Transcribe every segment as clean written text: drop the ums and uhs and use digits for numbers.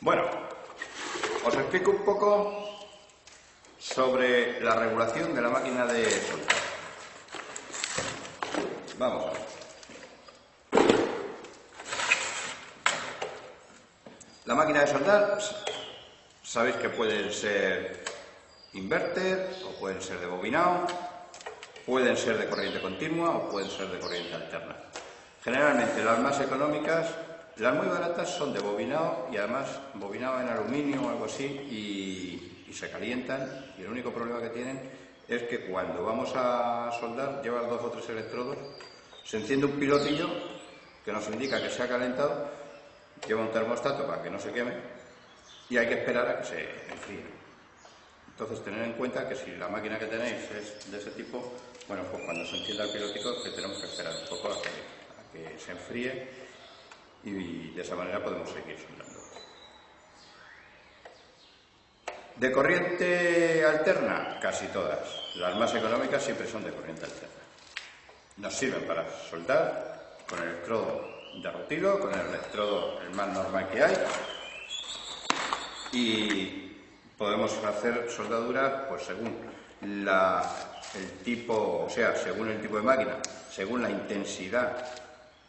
Bueno, os explico un poco sobre la regulación de la máquina de soldar. Vamos a ver. La máquina de soldar, sabéis que pueden ser inverter o pueden ser de bobinado, pueden ser de corriente continua o pueden ser de corriente alterna. Generalmente las más económicas, las muy baratas son de bobinado y además bobinado en aluminio o algo así y se calientan, y el único problema que tienen es que cuando vamos a soldar llevan 2 o 3 electrodos, se enciende un pilotillo que nos indica que se ha calentado, lleva un termostato para que no se queme y hay que esperar a que se enfríe. Entonces tened en cuenta que si la máquina que tenéis es de ese tipo, bueno, pues cuando se encienda el pilotico que tenemos que esperar un poco a que se enfríe y de esa manera podemos seguir soldando. De corriente alterna, casi todas. Las más económicas siempre son de corriente alterna. Nos sirven para soldar con el electrodo de rutilo, con el electrodo el más normal que hay, y podemos hacer soldaduras pues según el tipo, o sea, según el tipo de máquina, según la intensidad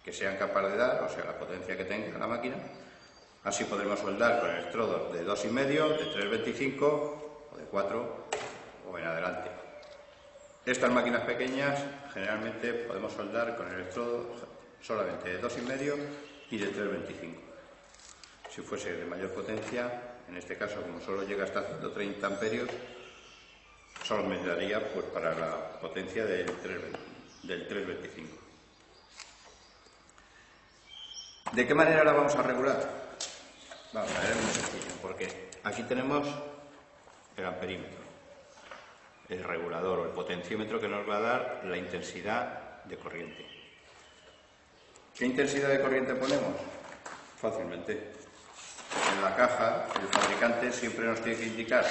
que sean capaces de dar, o sea, la potencia que tenga la máquina. Así podremos soldar con electrodos de 2,5, de 3,25 o de 4 o en adelante. Estas máquinas pequeñas generalmente podemos soldar con electrodos solamente de 2,5 y de 3,25. Si fuese de mayor potencia, en este caso como solo llega hasta 130 amperios, solo me daría pues para la potencia del 3,25. ¿De qué manera la vamos a regular? Vamos a ver, es muy sencillo, porque aquí tenemos el amperímetro, el regulador o el potenciómetro que nos va a dar la intensidad de corriente. ¿Qué intensidad de corriente ponemos? Fácilmente. En la caja, el fabricante siempre nos tiene que indicar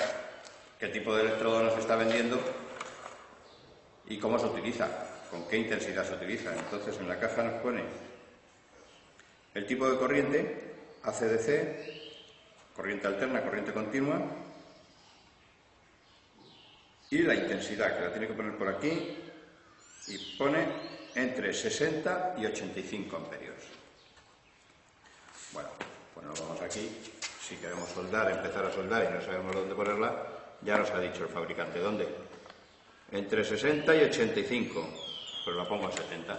qué tipo de electrodo nos está vendiendo y cómo se utiliza, con qué intensidad se utiliza. Entonces en la caja nos pone el tipo de corriente, AC/DC, corriente alterna, corriente continua, y la intensidad, que la tiene que poner por aquí, y pone entre 60 y 85 amperios. Bueno, pues nos vamos aquí. Si queremos soldar, empezar a soldar y no sabemos dónde ponerla, ya nos ha dicho el fabricante dónde. Entre 60 y 85, pues la pongo a 70.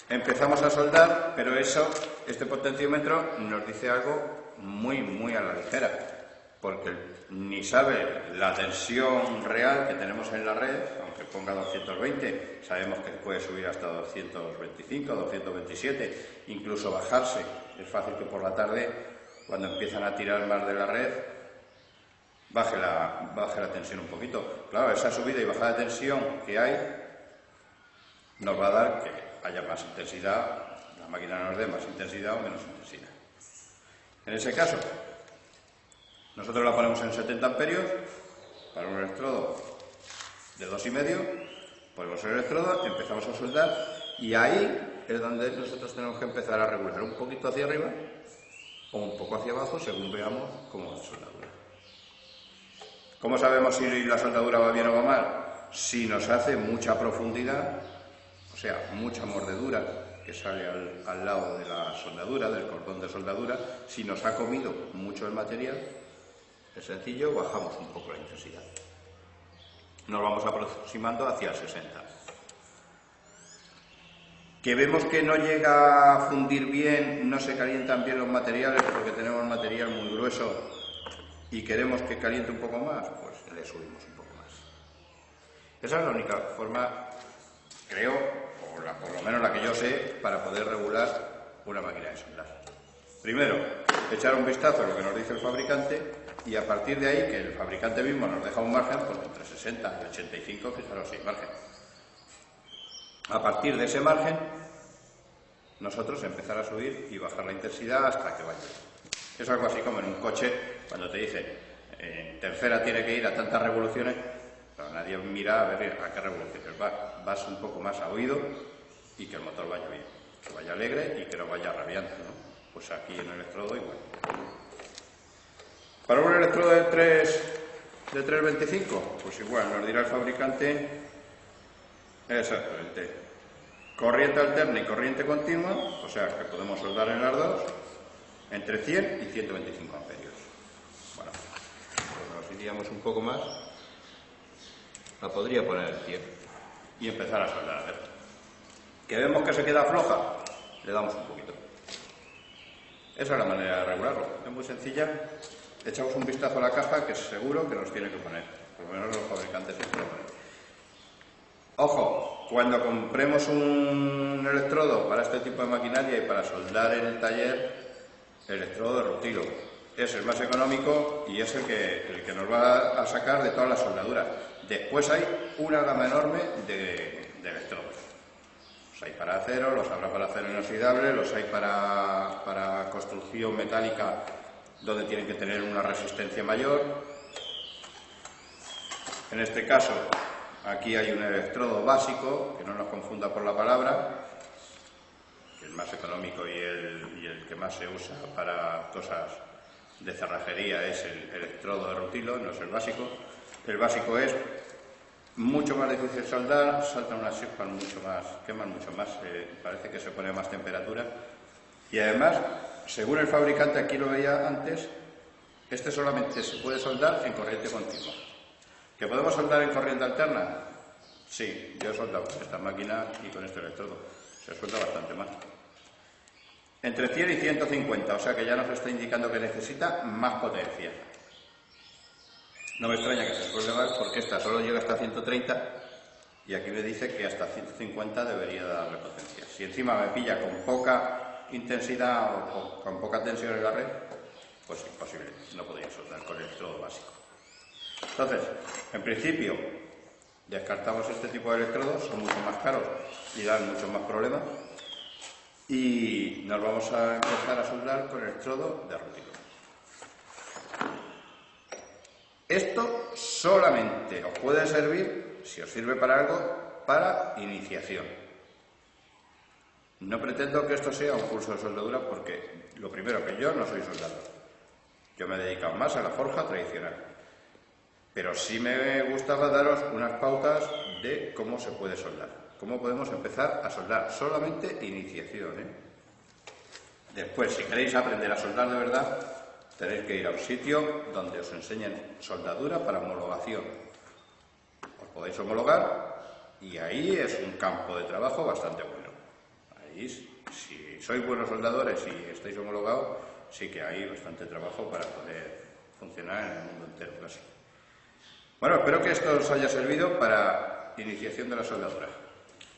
Empezamos a soldar, pero este potenciómetro nos dice algo muy a la ligera, porque ni sabe la tensión real que tenemos en la red, aunque ponga 220, sabemos que puede subir hasta 225, 227, incluso bajarse. Es fácil que por la tarde, cuando empiezan a tirar más de la red, baje la tensión un poquito. Claro, esa subida y bajada de tensión que hay nos va a dar que haya más intensidad, la máquina nos dé más intensidad o menos intensidad. En ese caso, nosotros la ponemos en 70 amperios para un electrodo de 2,5, ponemos el electrodo, empezamos a soldar y ahí es donde nosotros tenemos que empezar a regular un poquito hacia arriba o un poco hacia abajo según veamos cómo va la soldadura. ¿Cómo sabemos si la soldadura va bien o va mal? Si nos hace mucha profundidad, o sea, mucha mordedura que sale al lado de la soldadura, del cordón de soldadura, si nos ha comido mucho el material, es sencillo, bajamos un poco la intensidad. Nos vamos aproximando hacia el 60. Que vemos que no llega a fundir bien, no se calientan bien los materiales porque tenemos material muy grueso y queremos que caliente un poco más, pues le subimos un poco más. Esa es la única forma, creo, por lo menos la que yo sé, para poder regular una máquina de soldar. Primero, echar un vistazo a lo que nos dice el fabricante y a partir de ahí, que el fabricante mismo nos deja un margen, pues entre 60 y 85, fijaros, sin margen. A partir de ese margen, nosotros empezar a subir y bajar la intensidad hasta que vaya. Es algo así como en un coche, cuando te dice, en tercera tiene que ir a tantas revoluciones, pero nadie mira a ver a qué revoluciones va. Vas un poco más a oído y que el motor vaya bien, que vaya alegre y que no vaya rabiante, ¿no? Pues aquí en el electrodo igual. Para un electrodo de 3,25, pues igual, nos dirá el fabricante exactamente. Corriente alterna y corriente continua, o sea que podemos soldar en las dos, entre 100 y 125 amperios. Bueno, pues nos iríamos un poco más, la podría poner en 100 y empezar a soldar. ¿Que vemos que se queda floja? Le damos un poquito. Esa es la manera de regularlo, es muy sencilla. Echamos un vistazo a la caja que seguro que nos tiene que poner, por lo menos los fabricantes siempre lo ponen. Ojo, cuando compremos un electrodo para este tipo de maquinaria y para soldar en el taller, el electrodo de rutilo es el más económico y es el que nos va a sacar de todas las soldaduras. Después hay una gama enorme de electrodos. Los hay para acero, los habrá para acero inoxidable, los hay para construcción metálica donde tienen que tener una resistencia mayor. En este caso, aquí hay un electrodo básico, que no nos confunda por la palabra, que el más económico y el que más se usa para cosas de cerrajería es el electrodo de rutilo, no es el básico. El básico es mucho más difícil de soldar, saltan unas chispas mucho más, queman mucho más, parece que se pone a más temperatura. Y además, según el fabricante, aquí lo veía antes, este solamente se puede soldar en corriente continua. ¿Que podemos soldar en corriente alterna? Sí, yo he soldado con esta máquina y con este electrodo. Se suelda bastante más. Entre 100 y 150, o sea que ya nos está indicando que necesita más potencia. No me extraña que se suelde más porque esta solo llega hasta 130 y aquí me dice que hasta 150 debería darle potencia. Si encima me pilla con poca intensidad o con poca tensión en la red, pues imposible, no podría soldar con el electrodo básico. Entonces, en principio, descartamos este tipo de electrodos, son mucho más caros y dan muchos más problemas. Y nos vamos a empezar a soldar con el electrodo de rutilo. Esto solamente os puede servir, si os sirve para algo, para iniciación. No pretendo que esto sea un curso de soldadura porque, lo primero, que yo no soy soldador. Yo me he dedicado más a la forja tradicional. Pero sí me gustaba daros unas pautas de cómo se puede soldar. Cómo podemos empezar a soldar. Solamente iniciación, ¿eh? Después, si queréis aprender a soldar de verdad, tenéis que ir a un sitio donde os enseñen soldadura para homologación. Os podéis homologar y ahí es un campo de trabajo bastante bueno. Ahí, si sois buenos soldadores y estáis homologados, sí que hay bastante trabajo para poder funcionar en el mundo entero casi. Bueno, espero que esto os haya servido para iniciación de la soldadura.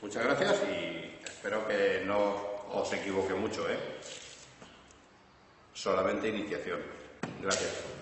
Muchas gracias y espero que no os equivoque mucho, ¿eh? Solamente iniciación. Gracias.